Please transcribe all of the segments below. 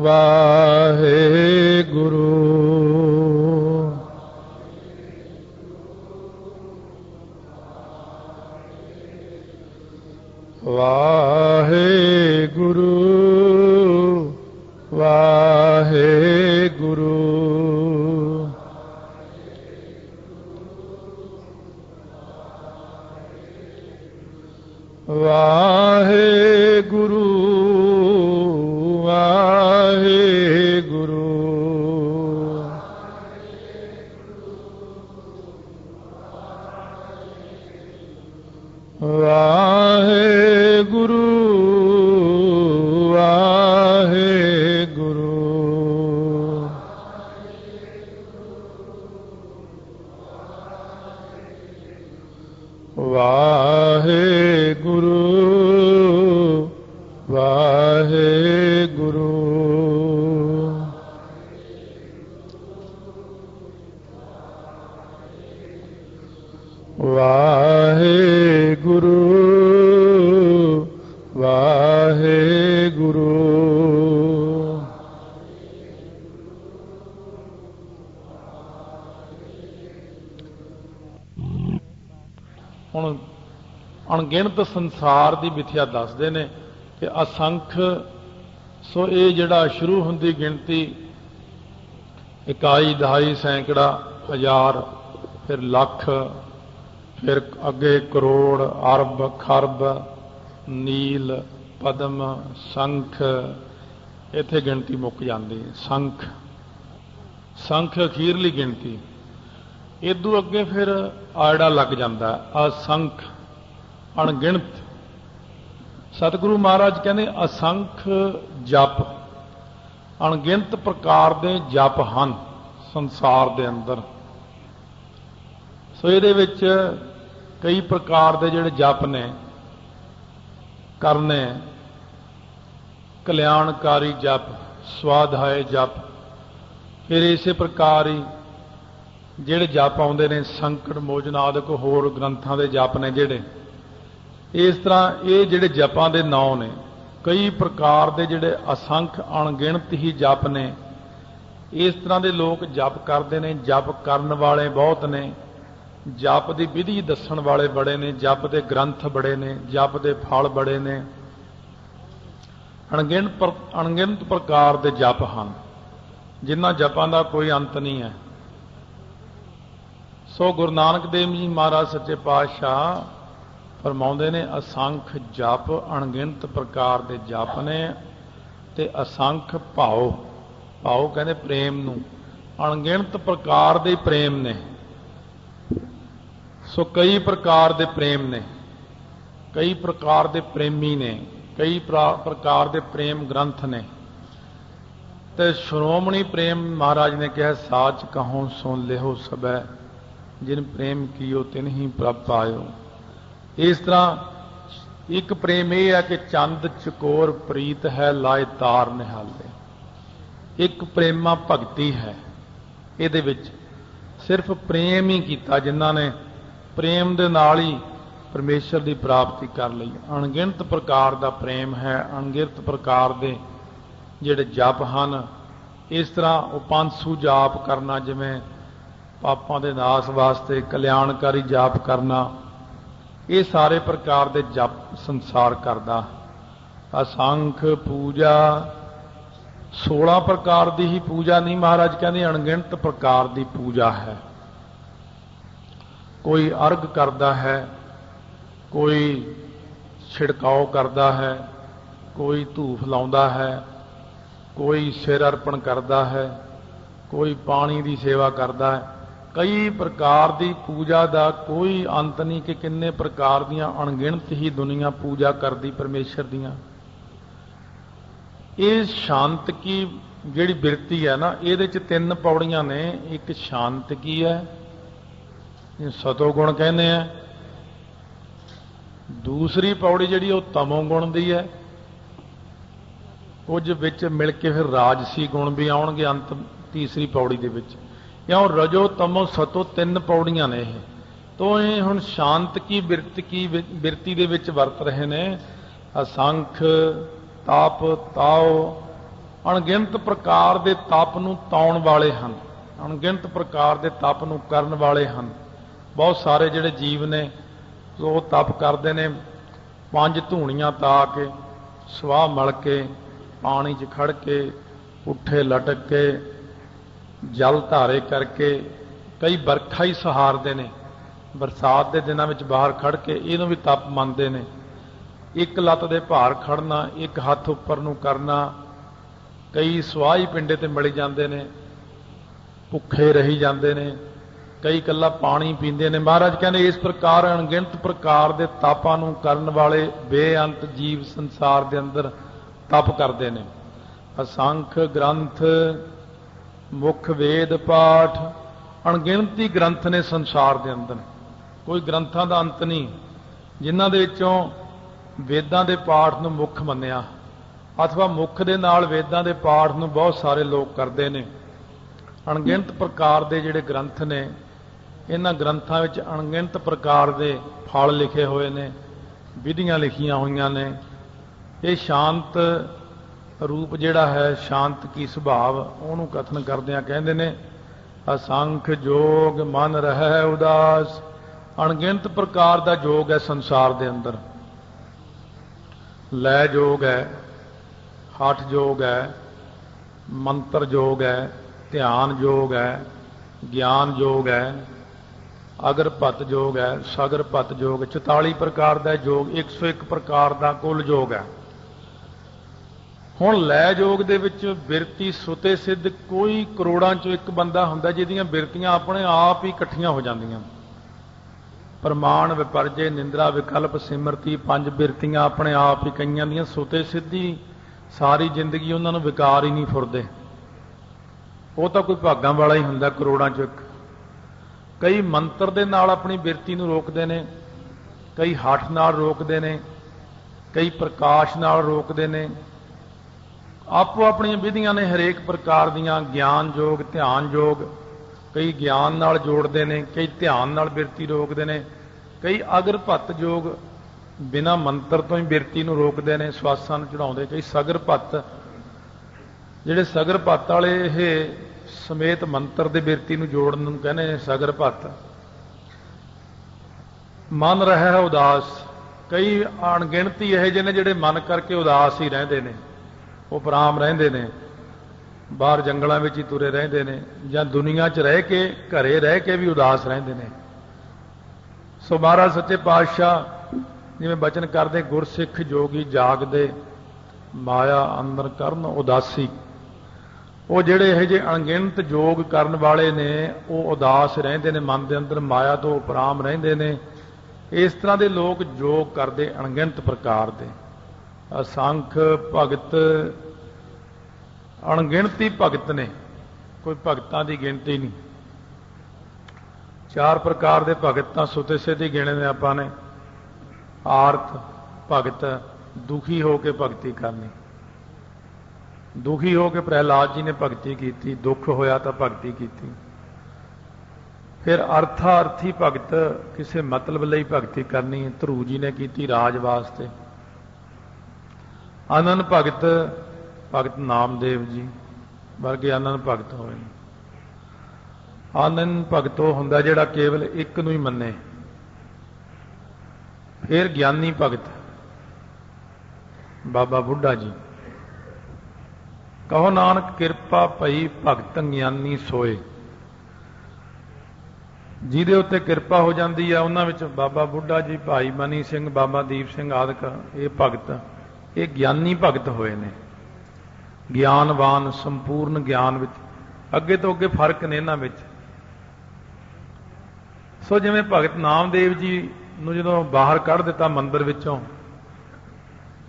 ਵਾਹਿਗੁਰੂ। ਵਾਹਿਗੁਰੂ ਵਾਹਿਗੁਰੂ। ਵਾਹਿਗੁਰੂ ਵਾਹਿਗੁਰੂ। ਵਾਹਿਗੁਰੂ ਵਾਹਿਗੁਰੂ। ਵਾਹਿਗੁਰੂ ਵਾਹਿਗੁਰੂ। ਵਾਹਿਗੁਰੂ ਵਾਹਿਗੁਰੂ। ਹੁਣ ਅਣਗਿਣਤ ਸੰਸਾਰ ਦੀ ਮਿਥਿਆ ਦੱਸਦੇ ਨੇ ਕਿ ਅਸੰਖ। ਸੋ ਇਹ ਜਿਹੜਾ ਸ਼ੁਰੂ ਹੁੰਦੀ ਗਿਣਤੀ ਇਕਾਈ, ਦਹਾਈ, ਸੈਂਕੜਾ, ਹਜ਼ਾਰ, ਫਿਰ ਲੱਖ, ਫਿਰ ਅੱਗੇ ਕਰੋੜ, ਅਰਬ, ਖਰਬ, ਨੀਲ, ਪਦਮ, ਸੰਖ, ਇੱਥੇ ਗਿਣਤੀ ਮੁੱਕ ਜਾਂਦੀ ਹੈ। ਸੰਖ ਅਖੀਰਲੀ ਗਿਣਤੀ। ਇਦੋਂ ਅੱਗੇ ਫਿਰ ਆੜਾ ਲੱਗ ਜਾਂਦਾ ਅਸੰਖ, ਅਣਗਿਣਤ। ਸਤਿਗੁਰੂ ਮਹਾਰਾਜ ਕਹਿੰਦੇ ਅਸੰਖ ਜਪ, ਅਣਗਿਣਤ ਪ੍ਰਕਾਰ ਦੇ ਜਪ ਹਨ ਸੰਸਾਰ ਦੇ ਅੰਦਰ। ਸੋ ਇਹਦੇ ਵਿੱਚ ਕਈ ਪ੍ਰਕਾਰ ਦੇ ਜਿਹੜੇ ਜਪ ਨੇ ਕਰਨੇ, ਕਲਿਆਣਕਾਰੀ ਜਪ, ਸਵਾਧਾਏ ਜਪ, ਫਿਰ ਇਸੇ ਪ੍ਰਕਾਰ ਹੀ ਜਿਹੜੇ ਜਪ ਆਉਂਦੇ ਨੇ ਸੰਕਟ ਮੋਚਨ ਆਦਿਕ ਹੋਰ ਗ੍ਰੰਥਾਂ ਦੇ ਜਪ ਨੇ ਜਿਹੜੇ। ਇਸ ਤਰ੍ਹਾਂ ਇਹ ਜਿਹੜੇ ਜਪਾਂ ਦੇ ਨਾਂ ਨੇ, ਕਈ ਪ੍ਰਕਾਰ ਦੇ ਜਿਹੜੇ ਅਸੰਖ ਅਣਗਿਣਤ ਹੀ ਜਪ ਨੇ। ਇਸ ਤਰ੍ਹਾਂ ਦੇ ਲੋਕ ਜਪ ਕਰਦੇ ਨੇ। ਜਪ ਕਰਨ ਵਾਲੇ ਬਹੁਤ ਨੇ, ਜਪ ਦੀ ਵਿਧੀ ਦੱਸਣ ਵਾਲੇ ਬੜੇ ਨੇ, ਜਪ ਦੇ ਗ੍ਰੰਥ ਬੜੇ ਨੇ, ਜਪ ਦੇ ਫਲ ਬੜੇ ਨੇ। ਅਣਗਿਣਤ ਪ੍ਰਕਾਰ ਦੇ ਜਪ ਹਨ ਜਿਨ੍ਹਾਂ ਜਪਾਂ ਦਾ ਕੋਈ ਅੰਤ ਨਹੀਂ ਹੈ। ਸੋ ਗੁਰੂ ਨਾਨਕ ਦੇਵ ਜੀ ਮਹਾਰਾਜ ਸੱਚੇ ਪਾਤਸ਼ਾਹ ਫਰਮਾਉਂਦੇ ਨੇ ਅਸੰਖ ਜਪ, ਅਣਗਿਣਤ ਪ੍ਰਕਾਰ ਦੇ ਜਪ ਨੇ ਤੇ ਅਸੰਖ ਭਾਉ। ਭਾਉ ਕਹਿੰਦੇ ਪ੍ਰੇਮ ਨੂੰ। ਅਣਗਿਣਤ ਪ੍ਰਕਾਰ ਦੇ ਪ੍ਰੇਮ ਨੇ। ਸੋ ਕਈ ਪ੍ਰਕਾਰ ਦੇ ਪ੍ਰੇਮ ਨੇ, ਕਈ ਪ੍ਰਕਾਰ ਦੇ ਪ੍ਰੇਮੀ ਨੇ, ਕਈ ਪ੍ਰਕਾਰ ਦੇ ਪ੍ਰੇਮ ਗ੍ਰੰਥ ਨੇ। ਤੇ ਸ਼੍ਰੋਮਣੀ ਪ੍ਰੇਮ ਮਹਾਰਾਜ ਨੇ ਕਿਹਾ ਸਾਚ ਕਹੋ ਸੁਣ ਲਿਓ ਸਬੈ, ਜਿਨ ਪ੍ਰੇਮ ਕੀਓ ਤਿਨ ਹੀ ਪ੍ਰਭ ਪਾਇਓ। ਇਸ ਤਰ੍ਹਾਂ ਇੱਕ ਪ੍ਰੇਮ ਇਹ ਹੈ ਕਿ ਚੰਦ ਚਕੋਰ ਪ੍ਰੀਤ ਹੈ ਲਾਏ ਤਾਰ ਨਿਹਾਲੇ। ਇੱਕ ਪ੍ਰੇਮਾ ਭਗਤੀ ਹੈ। ਇਹਦੇ ਵਿੱਚ ਸਿਰਫ ਪ੍ਰੇਮ ਹੀ ਕੀਤਾ ਜਿਨ੍ਹਾਂ ਨੇ ਪ੍ਰੇਮ ਦੇ ਨਾਲ ਹੀ ਪਰਮੇਸ਼ਰ ਦੀ ਪ੍ਰਾਪਤੀ ਕਰ ਲਈ। ਅਣਗਿਣਤ ਪ੍ਰਕਾਰ ਦਾ ਪ੍ਰੇਮ ਹੈ, ਅਣਗਿਣਤ ਪ੍ਰਕਾਰ ਦੇ ਜਿਹੜੇ ਜਪ ਹਨ। ਇਸ ਤਰ੍ਹਾਂ ਉਹ 500 ਜਾਪ ਕਰਨਾ, ਜਿਵੇਂ ਪਾਪਾਂ ਦੇ ਨਾਸ ਵਾਸਤੇ ਕਲਿਆਣਕਾਰੀ ਜਾਪ ਕਰਨਾ, ਇਹ ਸਾਰੇ ਪ੍ਰਕਾਰ ਦੇ ਜਪ ਸੰਸਾਰ ਕਰਦਾ। ਅਸੰਖ ਪੂਜਾ, 16 ਪ੍ਰਕਾਰ ਦੀ ਹੀ ਪੂਜਾ ਨਹੀਂ, ਮਹਾਰਾਜ ਕਹਿੰਦੇ ਅਣਗਿਣਤ ਪ੍ਰਕਾਰ ਦੀ ਪੂਜਾ ਹੈ। ਕੋਈ ਅਰਗ ਕਰਦਾ ਹੈ, ਕੋਈ ਛਿੜਕਾਓ ਕਰਦਾ ਹੈ, ਕੋਈ ਧੂਫ ਲਾਉਂਦਾ ਹੈ, ਕੋਈ ਸਿਰ ਅਰਪਣ ਕਰਦਾ ਹੈ, ਕੋਈ ਪਾਣੀ ਦੀ ਸੇਵਾ ਕਰਦਾ ਹੈ। ਕਈ ਪ੍ਰਕਾਰ ਦੀ ਪੂਜਾ ਦਾ ਕੋਈ ਅੰਤ ਨਹੀਂ ਕਿ ਕਿੰਨੇ ਪ੍ਰਕਾਰ ਦੀਆਂ ਅਣਗਿਣਤ ਹੀ ਦੁਨੀਆ ਪੂਜਾ ਕਰਦੀ ਪਰਮੇਸ਼ਰ ਦੀਆਂ। ਇਹ ਸ਼ਾਂਤ ਕੀ ਜਿਹੜੀ ਬਿਰਤੀ ਹੈ ਨਾ, ਇਹਦੇ ਚ 3 ਪੌੜੀਆਂ ਨੇ। ਇੱਕ ਸ਼ਾਂਤ ਕੀ ਹੈ, ਸਤੋ ਗੁਣ ਕਹਿੰਦੇ ਆ। ਦੂਸਰੀ ਪੌੜੀ ਜਿਹੜੀ ਉਹ ਤਮੋ ਗੁਣ ਦੀ ਹੈ। ਕੁਝ ਵਿੱਚ ਮਿਲ ਕੇ ਫਿਰ ਰਾਜਸੀ ਗੁਣ ਵੀ ਆਉਣਗੇ ਅੰਤ ਤੀਸਰੀ ਪੌੜੀ ਦੇ ਵਿੱਚ। ਕਿਉਂ ਰਜੋ ਤਮੋ ਸਤੋ 3 ਪੌੜੀਆਂ ਨੇ ਇਹ। ਤੋਂ ਇਹ ਹੁਣ ਸ਼ਾਂਤ ਕੀ ਬਿਰਤੀ ਦੇ ਵਿੱਚ ਵਰਤ ਰਹੇ ਨੇ। ਅਸੰਖ, ਤਪ, ਤਾਓ, ਅਣਗਿਣਤ ਪ੍ਰਕਾਰ ਦੇ ਤਪ ਨੂੰ ਤਾਉਣ ਵਾਲੇ ਹਨ, ਅਣਗਿਣਤ ਪ੍ਰਕਾਰ ਦੇ ਤਪ ਨੂੰ ਕਰਨ ਵਾਲੇ ਹਨ। ਬਹੁਤ ਸਾਰੇ ਜਿਹੜੇ ਜੀਵ ਨੇ ਉਹ ਤਪ ਕਰਦੇ ਨੇ, 5 ਧੂਣੀਆਂ ਤਾ ਕੇ, ਸਵਾਹ ਮਲ ਕੇ, ਪਾਣੀ 'ਚ ਖੜ ਕੇ, ਪੁੱਠੇ ਲਟਕ ਕੇ, ਜਲ ਧਾਰੇ ਕਰਕੇ, ਕਈ ਵਰਖਾ ਹੀ ਸਹਾਰਦੇ ਨੇ, ਬਰਸਾਤ ਦੇ ਦਿਨਾਂ ਵਿੱਚ ਬਾਹਰ ਖੜ ਕੇ ਇਹਨੂੰ ਵੀ ਤਪ ਮੰਨਦੇ ਨੇ। ਇੱਕ ਲੱਤ ਦੇ ਭਾਰ ਖੜਨਾ, ਇੱਕ ਹੱਥ ਉੱਪਰ ਨੂੰ ਕਰਨਾ, ਕਈ ਸਵਾਹ ਹੀ ਪਿੰਡੇ ਤੇ ਮਲੀ ਜਾਂਦੇ ਨੇ, ਭੁੱਖੇ ਰਹੀ ਜਾਂਦੇ ਨੇ, ਕਈ ਇਕੱਲਾ ਪਾਣੀ ਪੀਂਦੇ ਨੇ। ਮਹਾਰਾਜ ਕਹਿੰਦੇ ਇਸ ਪ੍ਰਕਾਰ ਅਣਗਿਣਤ ਪ੍ਰਕਾਰ ਦੇ ਤਾਪਾਂ ਨੂੰ ਕਰਨ ਵਾਲੇ ਬੇਅੰਤ ਜੀਵ ਸੰਸਾਰ ਦੇ ਅੰਦਰ ਤਪ ਕਰਦੇ ਨੇ। ਅਸੰਖ ਗ੍ਰੰਥ ਮੁੱਖ ਵੇਦ ਪਾਠ, ਅਣਗਿਣਤੀ ਗ੍ਰੰਥ ਨੇ ਸੰਸਾਰ ਦੇ ਅੰਦਰ, ਕੋਈ ਗ੍ਰੰਥਾਂ ਦਾ ਅੰਤ ਨਹੀਂ, ਜਿਨ੍ਹਾਂ ਦੇ ਵਿੱਚੋਂ ਵੇਦਾਂ ਦੇ ਪਾਠ ਨੂੰ ਮੁੱਖ ਮੰਨਿਆ, ਅਥਵਾ ਮੁੱਖ ਦੇ ਨਾਲ ਵੇਦਾਂ ਦੇ ਪਾਠ ਨੂੰ ਬਹੁਤ ਸਾਰੇ ਲੋਕ ਕਰਦੇ ਨੇ। ਅਣਗਿਣਤ ਪ੍ਰਕਾਰ ਦੇ ਜਿਹੜੇ ਗ੍ਰੰਥ ਨੇ, ਇਹਨਾਂ ਗ੍ਰੰਥਾਂ ਵਿੱਚ ਅਣਗਿਣਤ ਪ੍ਰਕਾਰ ਦੇ ਫਲ ਲਿਖੇ ਹੋਏ ਨੇ, ਵਿਧੀਆਂ ਲਿਖੀਆਂ ਹੋਈਆਂ ਨੇ। ਇਹ ਸ਼ਾਂਤ ਰੂਪ ਜਿਹੜਾ ਹੈ, ਸ਼ਾਂਤ ਕੀ ਸੁਭਾਵ, ਉਹਨੂੰ ਕਥਨ ਕਰਦਿਆਂ ਕਹਿੰਦੇ ਨੇ ਅਸੰਖ ਜੋਗ ਮਨ ਰਹਿ ਉਦਾਸ। ਅਣਗਿਣਤ ਪ੍ਰਕਾਰ ਦਾ ਜੋਗ ਹੈ ਸੰਸਾਰ ਦੇ ਅੰਦਰ। ਲੈ ਜੋਗ ਹੈ, ਹਠ ਜੋਗ ਹੈ, ਮੰਤਰ ਜੋਗ ਹੈ, ਧਿਆਨ ਜੋਗ ਹੈ, ਗਿਆਨ ਜੋਗ ਹੈ, ਅਗਰਪਤ ਜੋਗ ਹੈ, ਸਗਰਪਤ ਜੋਗ, 44 ਪ੍ਰਕਾਰ ਦਾ ਜੋਗ, 101 ਪ੍ਰਕਾਰ ਦਾ ਕੁੱਲ ਜੋਗ ਹੈ। ਹੁਣ ਲੈ ਜੋਗ ਦੇ ਵਿੱਚ ਬਿਰਤੀ ਸੁਤੇ ਸਿੱਧ ਕੋਈ ਕਰੋੜਾਂ ਚੋਂ ਇੱਕ ਬੰਦਾ ਹੁੰਦਾ ਜਿਹਦੀਆਂ ਬਿਰਤੀਆਂ ਆਪਣੇ ਆਪ ਹੀ ਇਕੱਠੀਆਂ ਹੋ ਜਾਂਦੀਆਂ। ਪ੍ਰਮਾਣ ਵਿਪਰਜੇ ਨਿੰਦਰਾ ਵਿਕਲਪ ਸਿਮਰਤੀ, 5 ਬਿਰਤੀਆਂ ਆਪਣੇ ਆਪ ਹੀ ਕਈਆਂ ਦੀਆਂ ਸੁਤੇ ਸਿੱਧੀ ਸਾਰੀ ਜ਼ਿੰਦਗੀ ਉਹਨਾਂ ਨੂੰ ਵਿਕਾਰ ਹੀ ਨਹੀਂ ਫੁਰਦੇ। ਉਹ ਤਾਂ ਕੋਈ ਭਾਗਾਂ ਵਾਲਾ ਹੀ ਹੁੰਦਾ ਕਰੋੜਾਂ ਚੋਂ ਇੱਕ। ਕਈ ਮੰਤਰ ਦੇ ਨਾਲ ਆਪਣੀ ਬਿਰਤੀ ਨੂੰ ਰੋਕਦੇ ਨੇ, ਕਈ ਹੱਠ ਨਾਲ ਰੋਕਦੇ ਨੇ, ਕਈ ਪ੍ਰਕਾਸ਼ ਨਾਲ ਰੋਕਦੇ ਨੇ। ਆਪੋ ਆਪਣੀਆਂ ਵਿਧੀਆਂ ਨੇ ਹਰੇਕ ਪ੍ਰਕਾਰ ਦੀਆਂ, ਗਿਆਨ ਯੋਗ, ਧਿਆਨ ਯੋਗ, ਕਈ ਗਿਆਨ ਨਾਲ ਜੋੜਦੇ ਨੇ, ਕਈ ਧਿਆਨ ਨਾਲ ਬਿਰਤੀ ਰੋਕਦੇ ਨੇ, ਕਈ ਅਗਰਭੱਤ ਯੋਗ ਬਿਨਾਂ ਮੰਤਰ ਤੋਂ ਹੀ ਬਿਰਤੀ ਨੂੰ ਰੋਕਦੇ ਨੇ, ਸਵਾਸਾਂ ਨੂੰ ਚੜਾਉਂਦੇ, ਕਈ ਸਗਰਭੱਤ, ਜਿਹੜੇ ਸਗਰਭੱਤ ਵਾਲੇ ਇਹ ਸਮੇਤ ਮੰਤਰ ਦੇ ਬਿਰਤੀ ਨੂੰ ਜੋੜਨ ਨੂੰ ਕਹਿੰਦੇ ਨੇ ਸਗਰਭੱਤ। ਮਨ ਰਹਿ ਉਦਾਸ, ਕਈ ਅਣਗਿਣਤੀ ਇਹੋ ਜਿਹੇ ਨੇ ਜਿਹੜੇ ਮਨ ਕਰਕੇ ਉਦਾਸ ਹੀ ਰਹਿੰਦੇ ਨੇ, ਉਹ ਪਰਾਮ ਰਹਿੰਦੇ ਨੇ, ਬਾਹਰ ਜੰਗਲਾਂ ਵਿੱਚ ਹੀ ਤੁਰੇ ਰਹਿੰਦੇ ਨੇ, ਜਾਂ ਦੁਨੀਆ 'ਚ ਰਹਿ ਕੇ, ਘਰੇ ਰਹਿ ਕੇ ਵੀ ਉਦਾਸ ਰਹਿੰਦੇ ਨੇ। ਸੋ ਮਹਾਰਾਜ ਸੱਚੇ ਪਾਤਸ਼ਾਹ ਜਿਵੇਂ ਬਚਨ ਕਰਦੇ, ਗੁਰਸਿੱਖ ਜੋਗੀ ਜਾਗਦੇ ਮਾਇਆ ਅੰਦਰ ਕਰਨ ਉਦਾਸੀ। ਉਹ ਜਿਹੜੇ ਇਹੋ ਜਿਹੇ ਅਣਗਿਣਤ ਯੋਗ ਕਰਨ ਵਾਲੇ ਨੇ ਉਹ ਉਦਾਸ ਰਹਿੰਦੇ ਨੇ, ਮਨ ਦੇ ਅੰਦਰ ਮਾਇਆ ਤੋਂ ਉਪਰਾਮ ਰਹਿੰਦੇ ਨੇ। ਇਸ ਤਰ੍ਹਾਂ ਦੇ ਲੋਕ ਯੋਗ ਕਰਦੇ ਅਣਗਿਣਤ ਪ੍ਰਕਾਰ ਦੇ। ਅਸੰਖ ਭਗਤ, ਅਣਗਿਣਤੀ ਭਗਤ ਨੇ, ਕੋਈ ਭਗਤਾਂ ਦੀ ਗਿਣਤੀ ਨਹੀਂ। 4 ਪ੍ਰਕਾਰ ਦੇ ਭਗਤ ਤਾਂ ਸੁਤੇ ਸਿੱਧੇ ਗਿਣੇ ਨੇ ਆਪਾਂ ਨੇ। ਆਰਤ ਭਗਤ, ਦੁਖੀ ਹੋ ਕੇ ਭਗਤੀ ਕਰਨੀ। ਦੁਖੀ ਹੋ ਕੇ ਪ੍ਰਹਿਲਾਦ ਜੀ ਨੇ ਭਗਤੀ ਕੀਤੀ, ਦੁੱਖ ਹੋਇਆ ਤਾਂ ਭਗਤੀ ਕੀਤੀ। ਫਿਰ ਅਰਥਾਰਥੀ ਭਗਤ, ਕਿਸੇ ਮਤਲਬ ਲਈ ਭਗਤੀ ਕਰਨੀ, ਧਰੂ ਜੀ ਨੇ ਕੀਤੀ ਰਾਜ ਵਾਸਤੇ। ਆਨੰਦ ਭਗਤ, ਭਗਤ ਨਾਮਦੇਵ ਜੀ ਵਰਗੇ ਆਨੰਦ ਭਗਤ ਹੋਏ ਨੇ। ਆਨੰਦ ਭਗਤ ਉਹ ਹੁੰਦਾ ਜਿਹੜਾ ਕੇਵਲ ਇੱਕ ਨੂੰ ਹੀ ਮੰਨੇ। ਫਿਰ ਗਿਆਨੀ ਭਗਤ, ਬਾਬਾ ਬੁੱਢਾ ਜੀ, ਕਹੋ ਨਾਨਕ ਕਿਰਪਾ ਭਈ ਭਗਤ ਗਿਆਨੀ ਸੋਏ। ਜਿਹਦੇ ਉੱਤੇ ਕਿਰਪਾ ਹੋ ਜਾਂਦੀ ਆ ਉਹਨਾਂ ਵਿੱਚ ਬਾਬਾ ਬੁੱਢਾ ਜੀ, ਭਾਈ ਮਨੀ ਸਿੰਘ, ਬਾਬਾ ਦੀਪ ਸਿੰਘ ਆਦਿਕ ਇਹ ਭਗਤ, ਇਹ ਗਿਆਨੀ ਭਗਤ ਹੋਏ ਨੇ। ਗਿਆਨਵਾਨ, ਸੰਪੂਰਨ ਗਿਆਨ ਵਿੱਚ। ਅੱਗੇ ਤੋਂ ਅੱਗੇ ਫਰਕ ਨੇ ਇਹਨਾਂ ਵਿੱਚ। ਸੋ ਜਿਵੇਂ ਭਗਤ ਨਾਮਦੇਵ ਜੀ ਨੂੰ ਜਦੋਂ ਬਾਹਰ ਕੱਢ ਦਿੱਤਾ ਮੰਦਿਰ ਵਿੱਚੋਂ,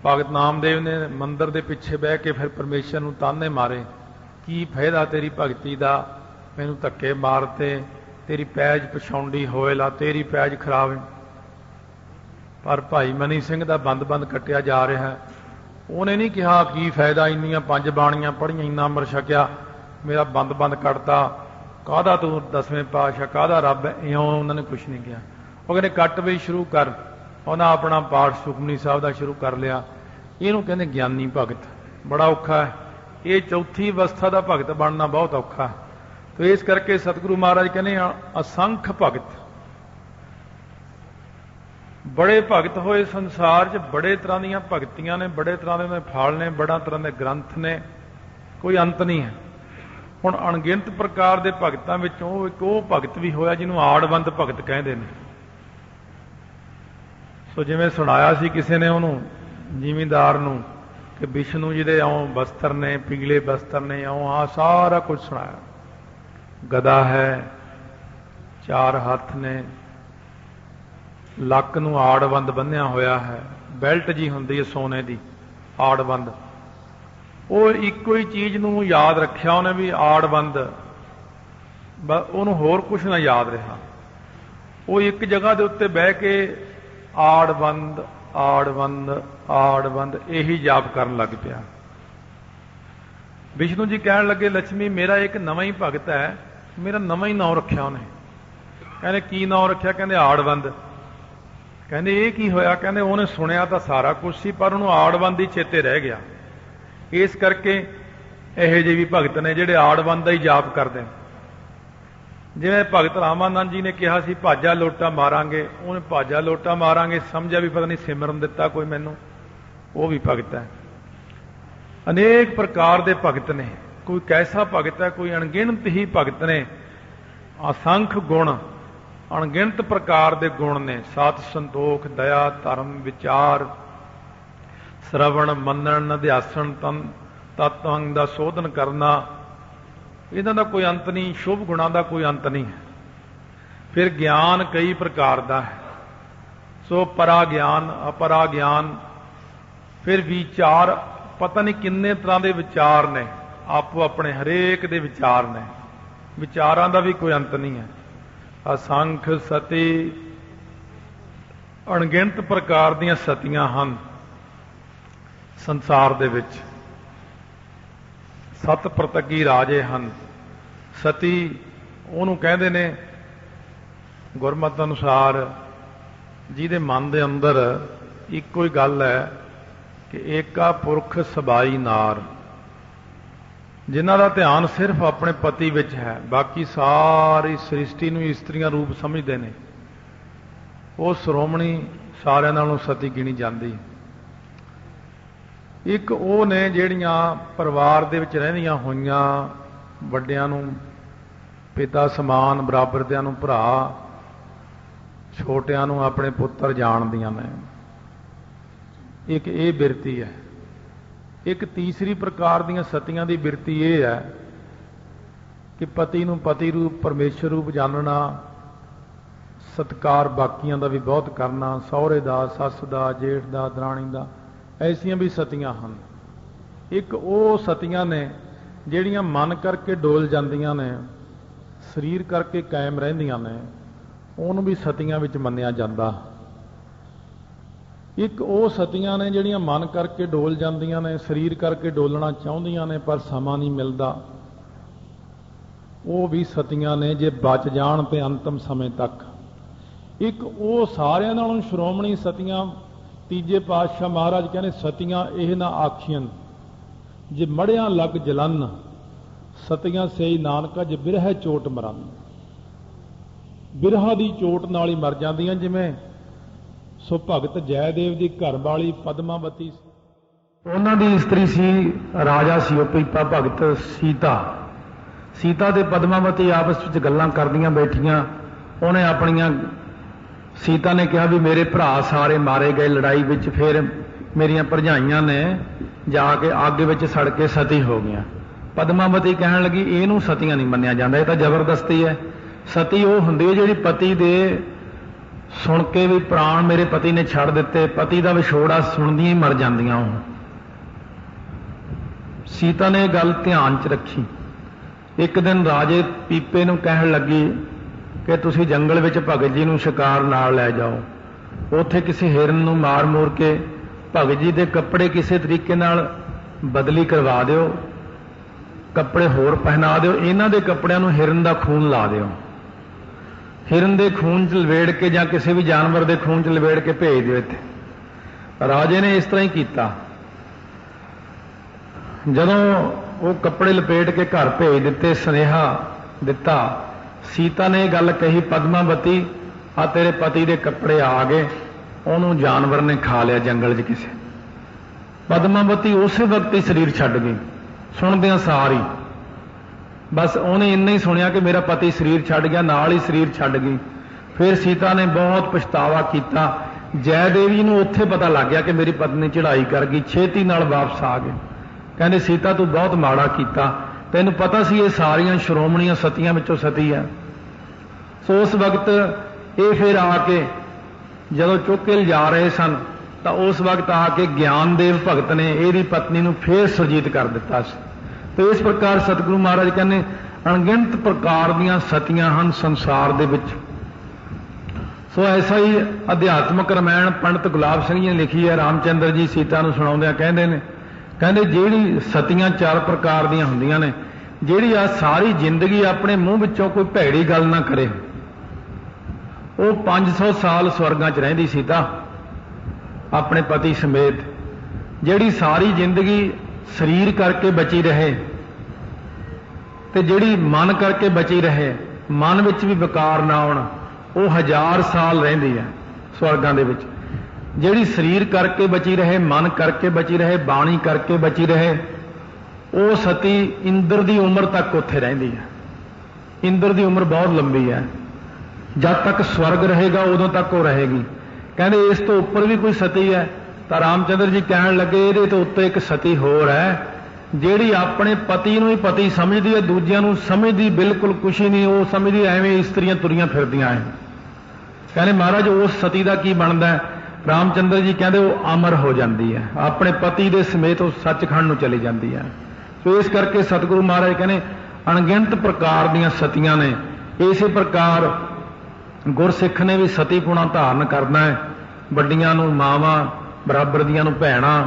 ਭਗਤ ਨਾਮਦੇਵ ਨੇ ਮੰਦਿਰ ਦੇ ਪਿੱਛੇ ਬਹਿ ਕੇ ਫਿਰ ਪਰਮੇਸ਼ਰ ਨੂੰ ਤਾਨੇ ਮਾਰੇ, ਕੀ ਫਾਇਦਾ ਤੇਰੀ ਭਗਤੀ ਦਾ, ਮੈਨੂੰ ਧੱਕੇ ਮਾਰਤੇ, ਤੇਰੀ ਪੈਜ ਪਛਾਉਂਦੀ ਹੋਏ ਲਾ, ਤੇਰੀ ਪੈਜ ਖਰਾਬ ਹੈ। ਪਰ ਭਾਈ ਮਨੀ ਸਿੰਘ ਦਾ ਬੰਦ ਕੱਟਿਆ ਜਾ ਰਿਹਾ। ਉਹਨੇ ਨਹੀਂ ਕਿਹਾ ਕੀ ਫਾਇਦਾ, ਇੰਨੀਆਂ 5 ਬਾਣੀਆਂ ਪੜ੍ਹੀਆਂ, ਇੰਨਾ ਅੰਮ੍ਰਿਤ ਛਕਿਆ, ਮੇਰਾ ਬੰਦ ਕੱਟਦਾ, ਕਾਹਦਾ ਤੂੰ 10ਵੇਂ ਪਾਤਸ਼ਾਹ, ਕਾਹਦਾ ਰੱਬ ਹੈ, ਇਉਂ ਉਹਨਾਂ ਨੇ ਕੁਛ ਨਹੀਂ ਕਿਹਾ। ਉਹ ਕਹਿੰਦੇ ਕੱਟ ਵੀ ਸ਼ੁਰੂ ਕਰ। ਉਹਨਾਂ ਆਪਣਾ ਪਾਠ ਸੁਖਮਨੀ ਸਾਹਿਬ ਦਾ ਸ਼ੁਰੂ ਕਰ ਲਿਆ। ਇਹਨੂੰ ਕਹਿੰਦੇ ਗਿਆਨੀ ਭਗਤ। ਬੜਾ ਔਖਾ ਹੈ ये चौथी अवस्था का भगत बनना बहुत औखा। तो इस करके सतगुरु महाराज कहने असंख भगत, बड़े भगत होए संसार च, बड़े तरह दी भगतियां ने, बड़े तरह के फल ने, बड़ा तरह के ग्रंथ ने, कोई अंत नहीं है। हुण अणगिनत प्रकार के भगतां विचों एक वो भगत भी होया जिन्होंने आड़वंद भगत कहते हैं। सो जिवें सुनाया सी किसी ने उन्होंने जिमींदार नूं कि विष्णु जी दे आउं बस्तर ने, पीले बस्तर ने, आउं आ सारा कुछ सुनाया। गदा है, 4 हाथ ने, लक नूं आड़वंद बन्निया होया है, बैल्ट जी हुंदी है सोने की आड़वंद। वो इको ही चीज़ नूं याद रखिया उन्हें भी आड़वंद, उन्होंने होर कुछ ना याद रहा। वो एक जगह के उत्ते बह के आड़वंद आड़वंद आड़वंद यही जाप करन लग पिया। विष्णु जी कहन लगे लक्ष्मी मेरा एक नवा ही भगत है, मेरा नवा ही नाम रखिया उन्हें। कहने की नाम रखिया? कहने आड़वंद। कहने ये की होया? कहने उन्हें सुनिया तो सारा कुछ सी पर उन्होंने आड़वंद ही चेते रह गया। इस करके यह जे भी भगत ने जिहड़े आड़वंद ही जाप करते हैं। जिवें भगत रामानंद जी ने कहा सी भाजा लोटा मारांगे, उन्हें भाजा लोटा मारांगे समझा भी पता नहीं सिमरन दिता कोई मैनू, वो भी भगत है। अनेक प्रकार के भगत ने, कोई कैसा भगत है, कोई अणगिनत ही भगत ने। असंख गुण, अणगिनत प्रकार के गुण ने। सत संतोख, दया, धर्म, विचार, श्रवण, मनन, अध्यासन, तत्वंग का शोधन करना, इन्हां दा कोई अंत नहीं। शुभ गुणों का कोई अंत नहीं है। फिर ज्ञान कई प्रकार का है, सो परा ज्ञान, अपरा ज्ञान। फिर विचार, पता नहीं किन्ने तरह के विचार ने, आपो अपने हरेक दे विचार ने, विचारां दा भी कोई अंत नहीं है। असंख सती, अणगिनत प्रकार दीयां सतियां हन संसार दे विच। सत प्रतगी राजे हन। सती उन्होंने कहते ने गुरमत अनुसार जिहदे मन दे अंदर इको ही गल है कि एका पुरख सबाई नार, जिन्हां दा ध्यान सिर्फ अपने पति विच है, बाकी सारी सृष्टि नूं इस्त्रियां रूप समझते हैं, वो श्रोमणी सारिਆਂ नालों सती गिनी जाती। एक वो ने ਜਿਹੜੀਆਂ परिवार ਦੇ ਵਿੱਚ ਰਹਿੰਦੀਆਂ ਹੋਈਆਂ, ਵੱਡਿਆਂ ਨੂੰ पिता समान, बराबरदिਆਂ ਨੂੰ ਭਰਾ, ਛੋਟਿਆਂ ਨੂੰ ਆਪਣੇ ਪੁੱਤਰ ਜਾਣਦੀਆਂ ਨੇ। एक ये बिरती है। एक तीसरी प्रकार ਦੀਆਂ ਸਤੀਆਂ ਦੀ बिरती ये है कि पति ਨੂੰ पति रूप परमेश्वर रूप जानना, सत्कार बाकियां ਦਾ भी बहुत करना, सहुरे ਦਾ, सस ਦਾ, जेठ ਦਾ, दराणी ਦਾ, ऐसियां भी सतियां हैं। एक वो सतियां ने ਜਿਹੜੀਆਂ मन करके डोल जांदियां ने, शरीर करके कायम रहिंदियां ने, उन्होंने भी सतियां विच मन्निया जांदा। एक वो सतियां ने ਜਿਹੜੀਆਂ मन करके डोल जांदियां ने, शरीर करके डोलना चाहुंदियां ने पर समा नहीं मिलता, वो भी सतियां ने जे बच जाण ते अंतिम समय तक। एक वो सारियां नालों श्रोमणी सतियां, तीजे पातशाह महाराज कहने सतियां यह ना आखियन जे मड़िया लग जलन, सतियां सेई नानका जे बिरह चोट मरन। बिरहा की चोट नाल ही मर जांदियां। जिवें सो भगत जयदेव की घर वाली पद्मावती, उन्हां दी इस्त्री सी, राजा सी वो पीपा भगत सीता। सीता ते पद्मावती आपस में गल्लां करदियां बैठियां। उन्हें अपनियां, सीता ने कहा भी मेरे भरा सारे मारे गए लड़ाई विच, फिर मेरियां भरजाइयां ने जाके अग विच सड़ के सती हो गई। पद्मावती कहन लगी इहनूं सतियां नहीं मन्निया जांदा, इह तां जबरदस्ती है। सती वो हुंदी है जिहड़ी पति दे सुन के भी प्राण मेरे पति ने छड़ दिते, पति का विछोड़ा सुनदियां ही मर जांदियां। सीता ने गल ध्यान च रखी। एक दिन राजे पीपे नूं कहन लगी कि तुसी जंगल विच भगत जी नूं शिकार नाल लै जाओ, उत्थे किसी हिरन नूं मार मूर के भगत जी दे कपड़े किसी तरीके नाल बदली करवा दिओ, कपड़े होर पहना दिओ, इन्हां दे कपड़िਆਂ नूं हिरन दा खून ला दिओ, हिरन दे खून च लवेड़ के जां किसी भी जानवर दे खून च लवेड़ के भेज दिओ इत्थे। राजे ने इस तरह ही कीता। जदों वो कपड़े लपेट के घर भेज दिते, सुनेहा दिता। सीता ने गल कही, पद्मावती आ तेरे पति दे कपड़े आ गए, उन्होंने जानवर ने खा लिया जंगल च किसे। पद्मावती उस वक्त ही शरीर छड्ड गई, सुनदियां सारी। बस उन्हें इन्ना ही सुनिया कि मेरा पति शरीर छड्ड गया, नाल ही शरीर छड्ड गई। फिर सीता ने बहुत पछतावा किया। जय देवी नूं उत्थे पता लग गया कि मेरी पत्नी चढ़ाई कर गई, छेती नाल वापस आ गए। कहते सीता तू बहुत माड़ा किया, तैनूं पता सी ये सारियां श्रोमणीਆਂ सतियां विचों सती है। सो उस वक्त ये फिर आके जदों चुक के जा रहे सन तो उस वक्त आके ज्ञानदेव भगत ने ਇਹਦੀ पत्नी नूं फिर सुरजीत कर दिता सी। तो इस प्रकार सतगुरु महाराज कहने अणगिणत प्रकार दीयां सतियां हन संसार दे विच। सो ऐसा ही अध्यात्मक रामायण पंडित गुलाब सिंह जी ने लिखी है। रामचंद्र जी सीता नूं सुणाउंदिआं कहंदे ने, कहंदे ਜਿਹੜੀ सतियां चार प्रकार दीयां हुंदियां ने, ਜਿਹੜੀ आ सारी जिंदगी अपने मूँह विचों कोई भैड़ी गल ना करे, वो 500 साल स्वर्गां च रहिंदी सीता अपने पति समेत। ਜਿਹੜੀ सारी जिंदगी शरीर करके बची रहे ते ਜਿਹੜੀ मन करके बची रहे, मन विच भी विकार ना आउण, वो 1000 साल रहिंदी है स्वर्गां दे विच। ਜਿਹੜੀ शरीर करके बची रहे, मन करके बची रहे, बाणी करके बची रहे, वो सती इंद्र की उम्र तक उत्थे रहिंदी है। इंद्र की उम्र बहुत लंबी है, जब तक स्वर्ग रहेगा उदों तक वो रहेगी। कहते इस तो उपर भी कोई सती है। तो रामचंद्र जी कहन लगे ये तो उत्ते एक सती होर है, जिहड़ी अपने पति नूं ही पति समझदी है, दूजिआं नूं समझदी बिल्कुल कुछ ही नहीं, वो समझदी एवें इस्त्रियां तुरियां फिरदियां हैं। कहते महाराज उस सती का की बनता है? रामचंद्र जी कहते वो अमर हो जाती है, अपने पति के समेत वो सचखंड नूं चली जाती है। तो इस करके सतगुरु महाराज कहने अणगिणत प्रकार दीयां सतियां ने। इसी प्रकार गुरसिख ने भी सती गुणा धारण करना है। वड्डियां नूं मावां, बराबर दियां नूं भैणां,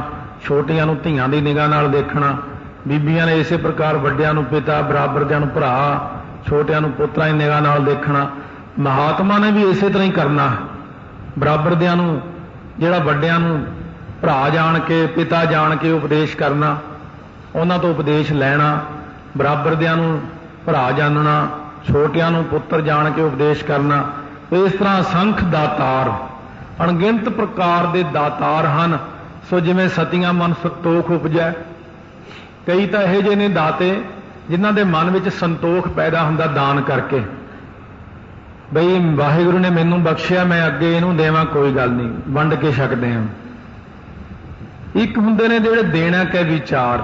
छोटियां नूं धीआं दी निगाह नाल देखना। बीबियां ने इसे प्रकार वड्डियां नूं पिता, बराबर दियां नूं भरा, छोटियां नूं पुत्रां दी निगाह नाल देखना। महात्मा ने भी इसे तरह ही करना, बराबर दियां नूं जिहड़ा वड्डियां नूं भरा जाण के, पिता जाण के उपदेश करना, उन्हां तो उपदेश लैना, बराबर दियां नूं भरा जानना, छोटियां नूं पुत्र जाण के उपदेश करना। तो इस तरह असंख दातार, अणगिणत प्रकार के दातार हैं। सो जिवें सतियां मन संतोख उपजै, कई तो यह जे ने दाते जिन्हां दे मन विच संतोख पैदा हुंदा दान करके, बई वाहिगुरू ने मैनूं बख्शिया, मैं अगे इहनूं देवां, कोई गल नहीं, वंड के छकदे हां। एक हुंदे ने जिहड़े देना के विचार,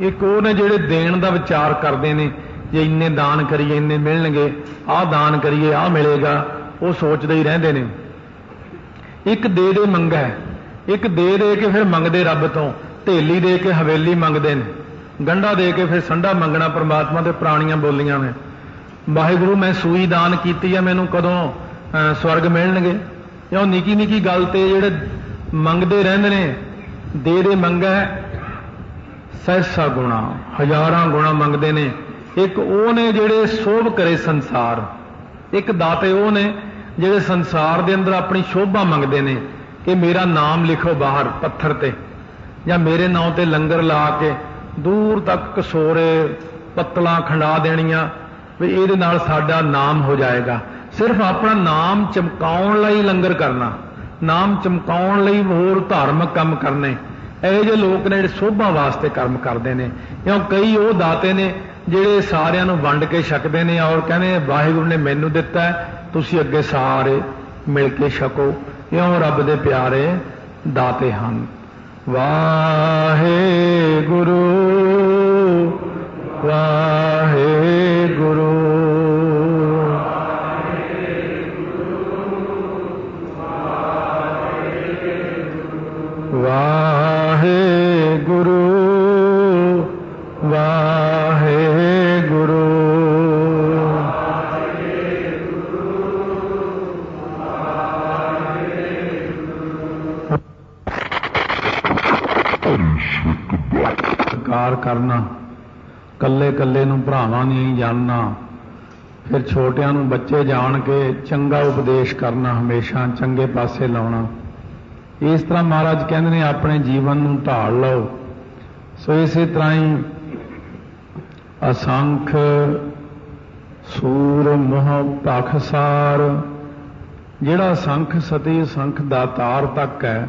एक वो ने जिहड़े देण दा विचार करदे ने, जे इन्ने दान करिए इन्ने मिलणगे, आह दान करिए आह मिलेगा, वो सोचदे ही रहिंदे ने। एक दे मंगा है, एक दे के फिर मंगदे रब तो, ढेली दे के हवेली मंगदे ने, गंढा दे के फिर संढा मंगना। परमात्मा ते पुराणियां बोलियां ने, वाहिगुरू मैं सूई दान कीती है, मैनूं कदों स्वर्ग मिलणगे? या निकी निकी गल ते जिहड़े मंगदे रहिंदे ने, दे मंगा है, सहसा गुणा हजारां गुणा मंगदे ने। एक वो ने जिहड़े शोभ करे संसार, एक दाते वो ने जिहड़े संसार दे अंदर अपनी शोभा मंगदे ने कि मेरा नाम लिखो बाहर पत्थर ते, या मेरे नाम ते लंगर ला के दूर तक कसोरे पत्तलां खंडा देणियां, भी इहदे नाल साडा नाम हो जाएगा। सिर्फ अपना नाम चमकाउण लई लंगर करना, नाम चमकाउण लई होर धार्मिक काम करने, इहो ਜਿਹੇ लोग ने जिहड़े शोभा वास्ते कर्म करते हैं। क्यों कई वो दाते ने जिहड़े सारिਆਂ ਨੂੰ वंड के छकते हैं और कहने वाहिगुरू ने मैनू दिता है, तुसीं अगे सारे मिल के छको। क्यों रब दे प्यारे दाते हन। वाहिगुरू वाहिगुरू वाहिगुरू वाहिगुरू कार करना, कल्ले कल्ले नूं भरावां नहीं जानना, फिर छोटियां नूं बच्चे जान के चंगा उपदेश करना, हमेशा चंगे पासे लाउणा। इस तरह महाराज कहते हैं अपने जीवन नूं ढाल लो। सो इस तरह ही असंख सूर मोह पाखसार। ਜਿਹੜਾ ਸੰਖ ਸਤੀ ਸੰਖ ਦਾਤਾਰ ਤੱਕ ਹੈ,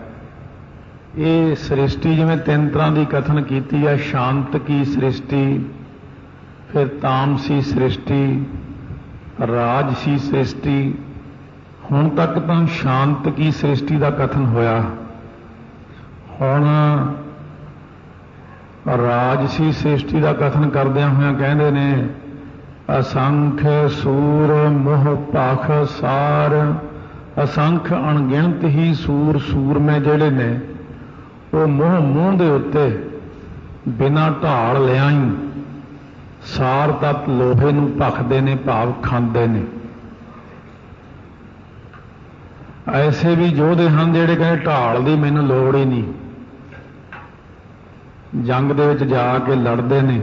ਇਹ ਸ੍ਰਿਸ਼ਟੀ ਜਿਵੇਂ ਤਿੰਨ ਤਰ੍ਹਾਂ ਦੀ ਕਥਨ ਕੀਤੀ ਹੈ, ਸ਼ਾਂਤ ਕੀ ਸ੍ਰਿਸ਼ਟੀ, ਫਿਰ ਤਾਮਸੀ ਸ੍ਰਿਸ਼ਟੀ, ਰਾਜਸੀ ਸ੍ਰਿਸ਼ਟੀ। ਹੁਣ ਤੱਕ ਤਾਂ ਸ਼ਾਂਤ ਕੀ ਸ੍ਰਿਸ਼ਟੀ ਦਾ ਕਥਨ ਹੋਇਆ। ਹੁਣ ਰਾਜਸੀ ਸ੍ਰਿਸ਼ਟੀ ਦਾ ਕਥਨ ਕਰਦਿਆਂ ਹੋਇਆਂ ਕਹਿੰਦੇ ਨੇ ਅਸੰਖ ਸੂਰ ਮੋਹ ਪਾਖ ਸਾਰ। ਅਸੰਖ ਅਣਗਿਣਤ ਹੀ ਸੂਰ ਸੂਰਮੇ ਜਿਹੜੇ ਨੇ ਉਹ ਮੂੰਹ ਦੇ ਉੱਤੇ ਬਿਨਾਂ ਢਾਲ ਲਿਆਈ ਸਾਰ ਤੱਕ ਲੋਹੇ ਨੂੰ ਭਖਦੇ ਨੇ, ਭਾਵ ਖਾਂਦੇ ਨੇ। ਐਸੇ ਵੀ ਯੋਧੇ ਹਨ ਜਿਹੜੇ ਕਹਿੰਦੇ ਢਾਲ ਦੀ ਮੈਨੂੰ ਲੋੜ ਹੀ ਨਹੀਂ, ਜੰਗ ਦੇ ਵਿੱਚ ਜਾ ਕੇ ਲੜਦੇ ਨੇ।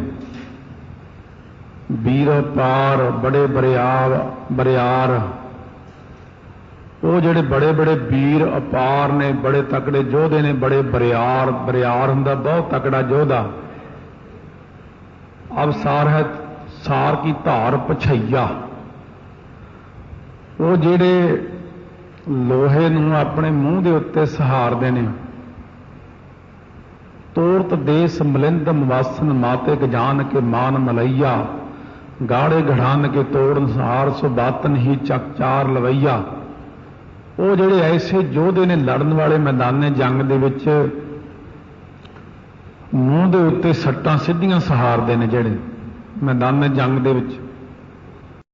ਵੀਰ ਪਾਰ ਬੜੇ ਬਰਿਆਰ, ਉਹ ਜਿਹੜੇ ਬੜੇ ਬੜੇ ਵੀਰ ਅਪਾਰ ਨੇ, ਬੜੇ ਤਕੜੇ ਯੋਧੇ ਨੇ, ਬੜੇ ਬਰਿਆਰ ਹੁੰਦਾ ਬਹੁਤ ਤਕੜਾ ਯੋਧਾ। ਅਬ ਸਾਰ ਕੀ ਧਾਰ ਪਛਈਆ। ਉਹ ਜਿਹੜੇ ਲੋਹੇ ਨੂੰ ਆਪਣੇ ਮੂੰਹ ਦੇ ਉੱਤੇ ਸਹਾਰਦੇ ਨੇ। ਤੋਰਤ ਦੇਸ ਮਲਿੰਦਮ ਵਾਸਨ ਮਾਤੇ ਗਜਾਨ ਕੇ ਮਾਨ ਮਲਈਆ। ਗਾੜੇ ਗੜਾਨ ਕੇ ਤੋੜਨ ਸਹਾਰ ਸੋ ਬਾਤਨ ਹੀ ਚੱਕਚਾਰ ਲਵਈਆ। ਉਹ ਜਿਹੜੇ ਐਸੇ ਯੋਧੇ ਨੇ ਲੜਨ ਵਾਲੇ ਮੈਦਾਨੇ ਜੰਗ ਦੇ ਵਿੱਚ ਮੂੰਹ ਦੇ ਉੱਤੇ ਸੱਟਾਂ ਸਿੱਧੀਆਂ ਸਹਾਰਦੇ ਨੇ, ਜਿਹੜੇ ਮੈਦਾਨੇ ਜੰਗ ਦੇ ਵਿੱਚ